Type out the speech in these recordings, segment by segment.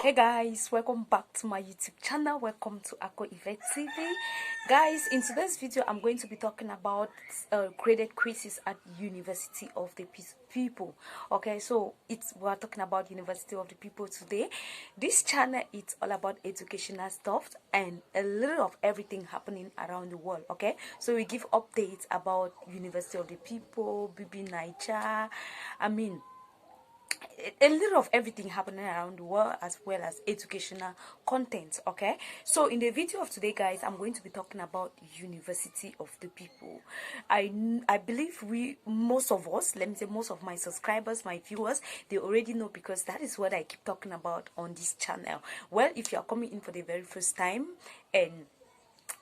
Hey guys, welcome back to my YouTube channel. Welcome to Akoh Yvette TV. Guys, in today's video I'm going to be talking about graded quizzes at University of the People. Okay, so we're talking about University of the People today. This channel is all about educational stuff and a little of everything happening around the world. Okay, so we give updates about University of the People, BB Niger, a little of everything happening around the world, as well as educational content. Okay, so in the video of today, guys, I'm going to be talking about University of the People. I believe most of us, let me say most of my subscribers, my viewers, they already know, because that is what I keep talking about on this channel. Well, if you are coming in for the very first time and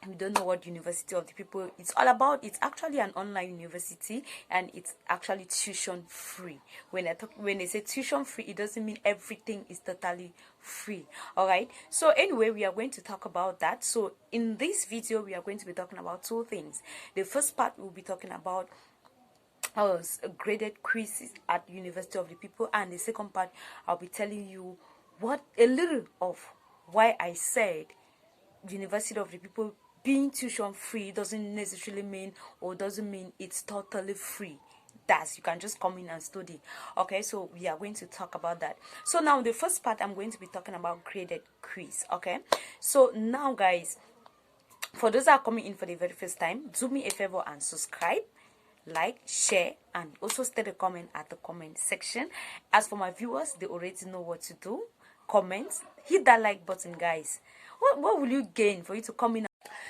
you don't know what University of the People it's all about, it's actually an online university, and it's actually tuition free. When I say tuition free, it doesn't mean everything is totally free. All right, so anyway, we are going to talk about that. So in this video we are going to be talking about two things. The first part, we'll be talking about graded quizzes at University of the People, and the second part, I'll be telling you what a little of why I said University of the People being tuition free doesn't necessarily mean, or doesn't mean it's totally free. That's, you can just come in and study. Okay, so we are going to talk about that. So now the first part, I'm going to be talking about graded quiz. Okay, so now guys, for those that are coming in for the very first time, do me a favor and subscribe, like, share, and also state a comment at the comment section. As for my viewers, they already know what to do. Comment, hit that like button, guys. What will you gain for you to come in?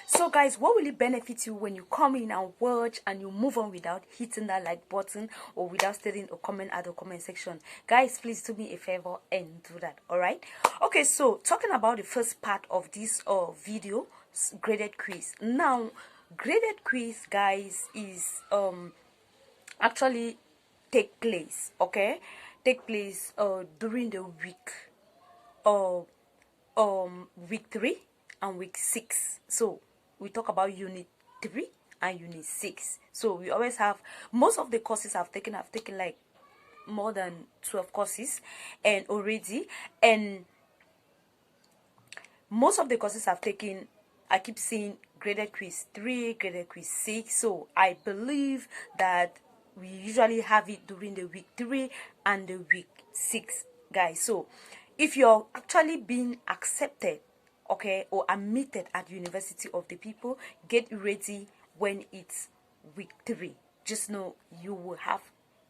So guys, what will it benefit you when you come in and watch and you move on without hitting that like button or without stating a comment at the comment section? Guys, please do me a favor and do that. All right, okay, so talking about the first part of this video, graded quiz. Now graded quiz, guys, is actually take place during the week week 3 and week 6. So we talk about unit 3 and unit 6. So we always have, most of the courses I've taken like more than 12 courses and already, and most of the courses I've taken, I keep seeing graded quiz 3, graded quiz 6. So I believe that we usually have it during the week 3 and the week 6, guys. So if you're actually being accepted, okay, or admitted at University of the People, get ready when it's week 3. Just know you will have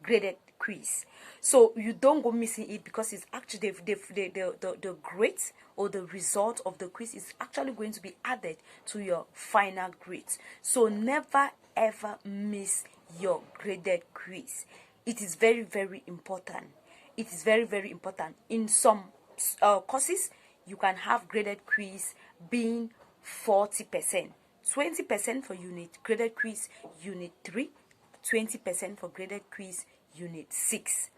graded quiz, so you don't go missing it, because it's actually the grade or the result of the quiz is actually going to be added to your final grades. So never ever miss your graded quiz. It is very, very important. It is very, very important. In some courses, you can have graded quiz being 40%, 20% for graded quiz unit 3, 20% for graded quiz unit 6.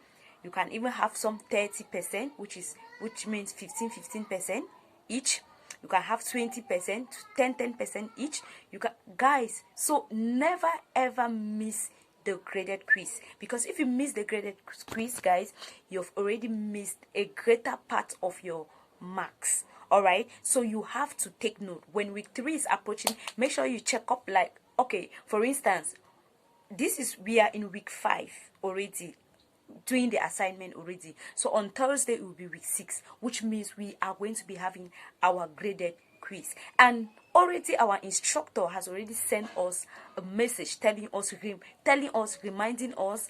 You can even have some 30%, which means 15% each. You can have 20%, 10% each. You can, guys, so never ever miss the graded quiz, because if you miss the graded quiz, guys, you've already missed a greater part of your marks. All right, so you have to take note. When week 3 is approaching, make sure you check up, like, okay, for instance, we are in week 5 already, doing the assignment already. So on Thursday it will be week 6, which means we are going to be having our graded quiz, and already our instructor has already sent us a message telling us, reminding us,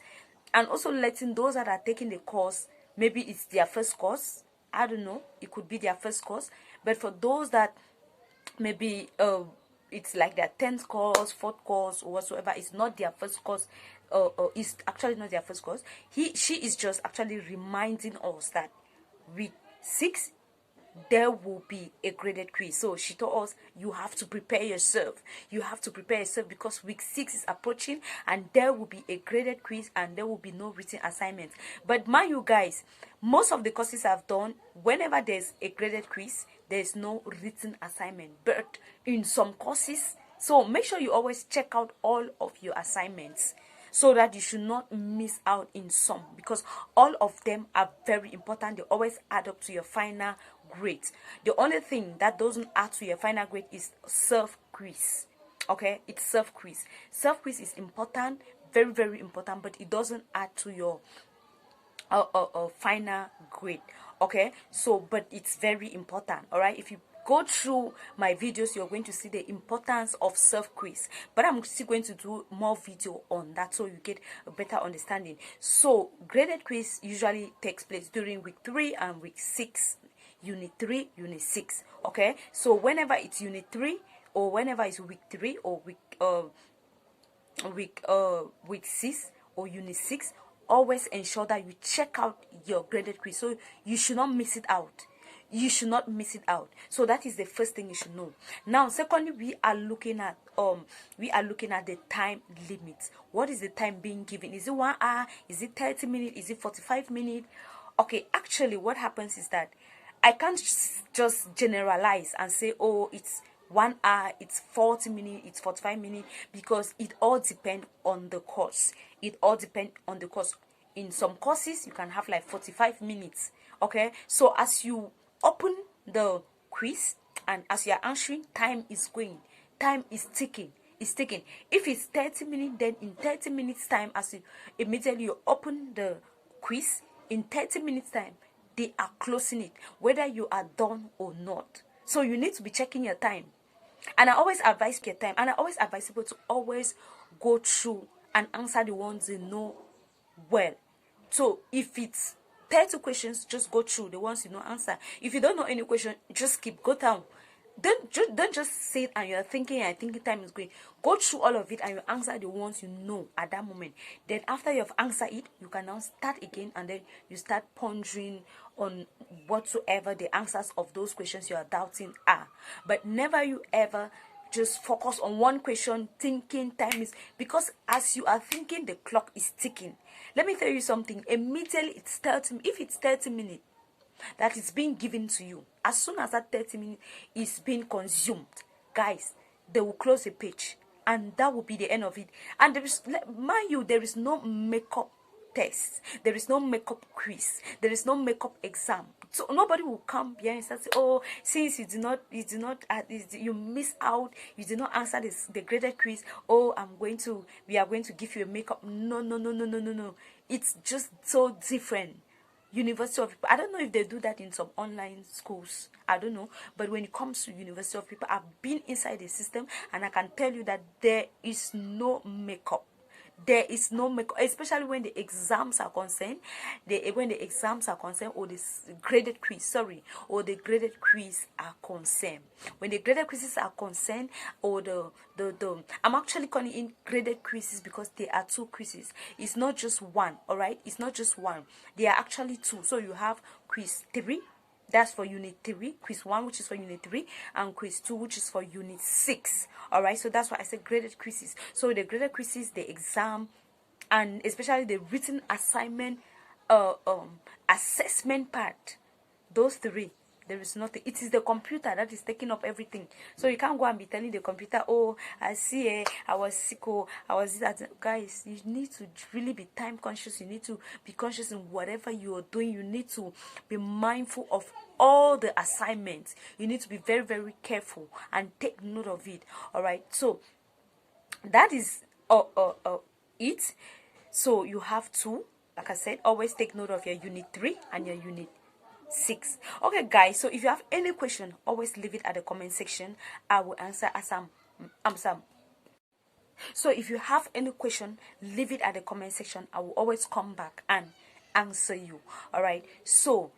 and also letting those that are taking the course, maybe it's their first course, I don't know, it could be their first course, but for those that maybe it's like their 10th course, 4th course, or whatsoever, it's not their first course, it's actually not their first course, she is just actually reminding us that week 6 there will be a graded quiz. So she told us, you have to prepare yourself. You have to prepare yourself, because week 6 is approaching and there will be a graded quiz and there will be no written assignments. But mind you, guys, most of the courses I've done, whenever there's a graded quiz, there's no written assignment. But in some courses, so make sure you always check out all of your assignments. so that you should not miss out in some, because all of them are very important. They always add up to your final grade. The only thing that doesn't add to your final grade is self quiz. Okay, it's self quiz. Self quiz is important, very very important, but it doesn't add to your final grade. Okay, so but it's very important. All right, if you go through my videos, you're going to see the importance of self quiz, but I'm still going to do more video on that so you get a better understanding. So graded quiz usually takes place during week 3 and week 6, unit 3, unit 6. Okay, so whenever it's unit 3, or whenever it's week 3 or week 6 or unit 6, always ensure that you check out your graded quiz, so you should not miss it out. You should not miss it out. So that is the first thing you should know. Now secondly, we are looking at the time limit. What is the time being given? Is it 1 hour? Is it 30 minutes? Is it 45 minutes? Okay, actually what happens is that I can't just generalize and say, oh, it's 1 hour, it's 40 minutes, it's 45 minutes, because it all depends on the course. It all depends on the course. In some courses, you can have like 45 minutes. Okay, so as you open the quiz and as you are answering, time is going, time is ticking. It's ticking. If it's 30 minutes, then in 30 minutes time, as you immediately you open the quiz, in 30 minutes time, they are closing it, whether you are done or not. So you need to be checking your time. And I always advise your time, and I always advise people to always go through and answer the ones they know well. So if it's 30 questions, just go through the ones you know answer. If you don't know any question, just go down. Don't just sit and you're thinking time is going. Go through all of it and you answer the ones you know at that moment. Then after you've answered it, you can now start again, and then you start pondering on whatsoever the answers of those questions you are doubting are. But never you ever just focus on one question thinking time is, because as you are thinking, the clock is ticking. Let me tell you something. Immediately it's 30. If it's 30 minutes that is being given to you, as soon as that 30 minutes is being consumed, guys, they will close the page, and that will be the end of it. And there is, mind you, there is no makeup test, there is no makeup quiz, there is no makeup exam. So nobody will come behind and say, oh, since you you miss out, you did not answer the graded quiz, oh, we are going to give you a makeup. No. It's just so different. University of People, I don't know if they do that in some online schools, I don't know, but when it comes to University of People, I've been inside the system, and I can tell you that there is no makeup. There is no makeup, especially when the exams are concerned. When the exams are concerned, or the graded quiz, or the graded quiz are concerned. When the graded quizzes are concerned, or I'm actually calling in graded quizzes because there are 2 quizzes. It's not just one, all right? It's not just one. There are actually 2. So you have quiz 3. That's for unit 3, quiz 1, which is for unit 3, and quiz 2, which is for unit 6. All right, so that's why I said graded quizzes. So the graded quizzes, the exam, and especially the written assignment, assessment part, those 3, there is nothing. It is the computer that is taking up everything. So you can't go and be telling the computer, oh, I see, I was sick, oh, I was that. Guys, you need to really be time conscious. You need to be conscious in whatever you are doing. You need to be mindful of all the assignments. You need to be very, very careful and take note of it. All right, so that is it. So you have to, like I said, always take note of your unit 3 and your unit 6. Okay, guys, so if you have any question, always leave it at the comment section. I will answer as I'm Sam. So if you have any question, leave it at the comment section. I will always come back and answer you. All right, so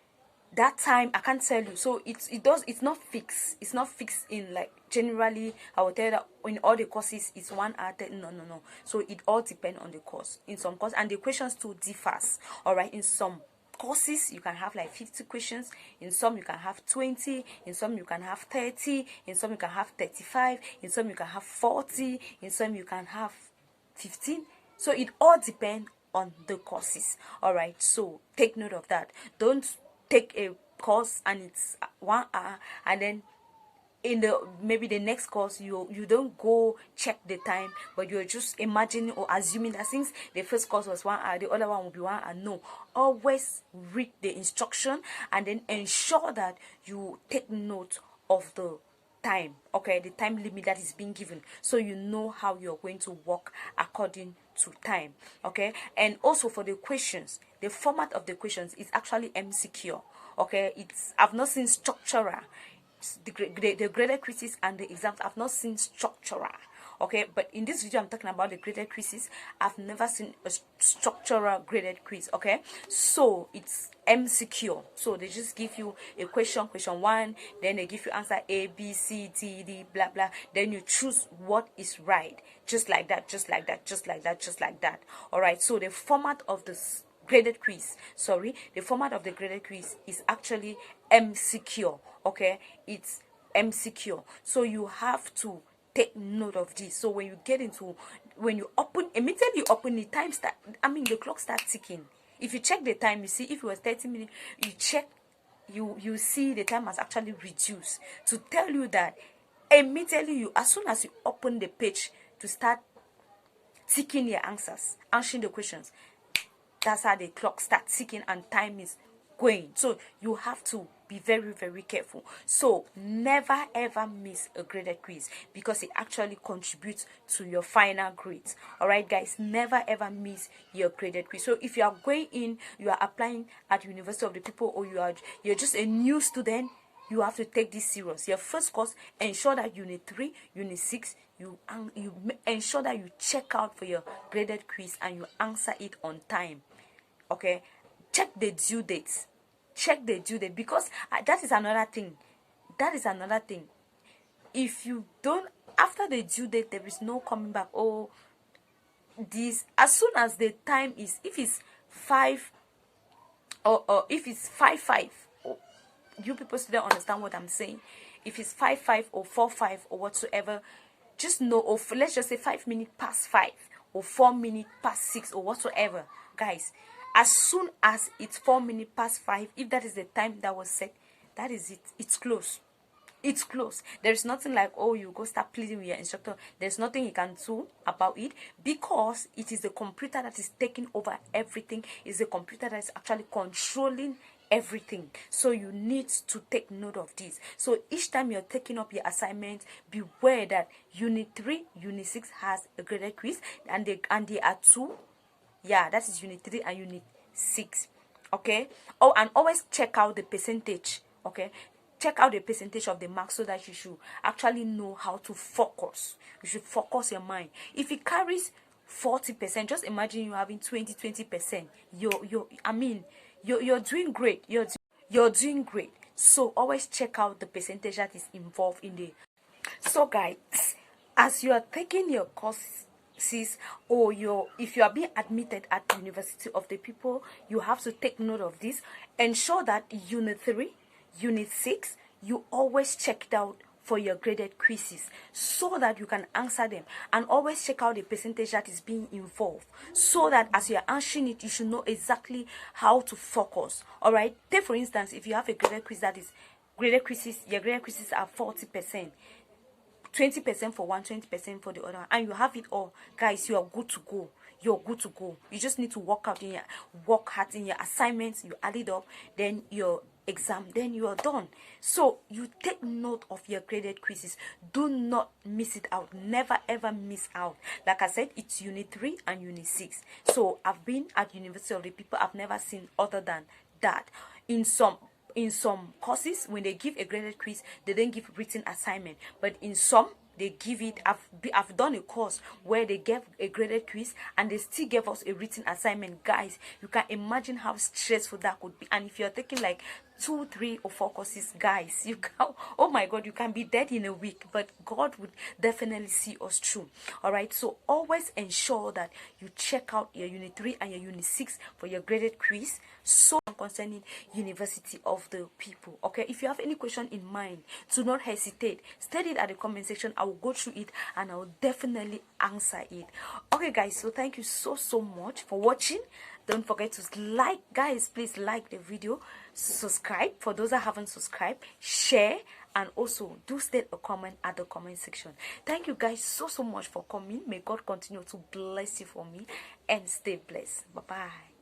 that time I can't tell you. So it's not fixed. It's not fixed in, like, generally I will tell you that in all the courses it's 1 hour. No. So it all depends on the course. In some course, and the questions too differs. All right, in some courses you can have like 50 questions, in some you can have 20, in some you can have 30, in some you can have 35, in some you can have 40, in some you can have 15. So it all depends on the courses. All right, so take note of that. Don't take a course and it's 1 hour, and then in the maybe the next course, you don't go check the time, but you're just imagining or assuming that since the first course was 1 hour, the other one will be 1 hour. No, always read the instruction and then ensure that you take note of the time, okay, the time limit that is being given, so you know how you're going to work according to time. Okay, and also for the questions, the format of the questions is actually MCQ. Okay, it's, I've not seen structural, the graded quizzes and the exams, I've not seen structural. Okay, but in this video I'm talking about the graded quizzes. I've never seen a structural graded quiz. Okay, so it's MCQ, so they just give you a question 1, then they give you answer A, B, C, D, D, blah blah, then you choose what is right, just like that, just like that, just like that, just like that. All right, so the format of this graded quiz, the format of the graded quiz is actually MCQ. Okay, it's MCQ, so you have to take note of this. So when you get into, when you open, immediately you open, the time start, I mean the clock starts ticking. If you check the time, you see if it was 30 minutes, you check, you see the time has actually reduced, to tell you that immediately you, as soon as you open the page to start ticking your answers, answering the questions, that's how the clock starts ticking and time is going. So you have to be very careful. So never ever miss a graded quiz, because it actually contributes to your final grades. All right guys, never ever miss your graded quiz. So if you are going in, you are applying at University of the People, or you're just a new student, you have to take this serious. Your first course, ensure that unit 3, unit 6, you ensure that you check out for your graded quiz and you answer it on time. Okay, check the due dates, check the due date, because that is another thing. If you don't, after the due date, there is no coming back. Oh, this, as soon as the time is, if it's 5, or if it's 5:05, you people still don't understand what I'm saying. If it's 5:05 or 4:05 or whatsoever, just know, or let's just say 5 minutes past 5 or 4 minutes past 6 or whatsoever, guys, as soon as it's 4 minutes past 5, if that is the time that was set, that is it. It's closed. It's closed. There's nothing like, oh, you go start pleading with your instructor. There's nothing you can do about it, because it is the computer that is taking over everything. It's the computer that is actually controlling everything. So you need to take note of this. So each time you're taking up your assignment, beware that unit 3, unit 6 has a graded quiz, and they are 2. Yeah, that is unit 3 and unit 6. Okay. Oh, and always check out the percentage. Okay, check out the percentage of the marks, so that you should actually know how to focus. You should focus your mind. If it carries 40%, just imagine you having 20%. You're doing great. You're doing great. So always check out the percentage that is involved in the. So guys, as you are taking your courses, or if you are being admitted at the University of the People, you have to take note of this. Ensure that unit 3, unit 6, you always check it out for your graded quizzes, so that you can answer them, and always check out the percentage that is being involved, so that as you are answering it, you should know exactly how to focus. All right, take for instance, if you have a graded quiz that is graded quizzes, your graded quizzes are 40%, 20% for one, 20% for the other, and you have it all, guys, you are good to go. You're good to go. You just need to work hard in your assignments, you add it up, then your exam, then you are done. So you take note of your graded quizzes. Do not miss it out. Never ever miss out. Like I said, it's unit 3 and unit 6. So I've been at University of the People, I've never seen other than that. In some courses, when they give a graded quiz, they don't give written assignment, but in some they give it. I've done a course where they gave a graded quiz and they still gave us a written assignment. Guys, you can imagine how stressful that could be. And if you're taking like 2, 3, or 4 courses, guys, you can, oh my god, you can be dead in a week, but God would definitely see us through. All right, so always ensure that you check out your unit 3 and your unit 6 for your graded quiz, so concerning University of the People. Okay, if you have any question in mind, do not hesitate, state it at the comment section. I will go through it and I will definitely answer it. Okay guys, so thank you so much for watching. Don't forget to like, guys, please like the video, subscribe for those that haven't subscribed, share, and also do state a comment at the comment section. Thank you guys so much for coming. May God continue to bless you for me, and stay blessed. Bye bye.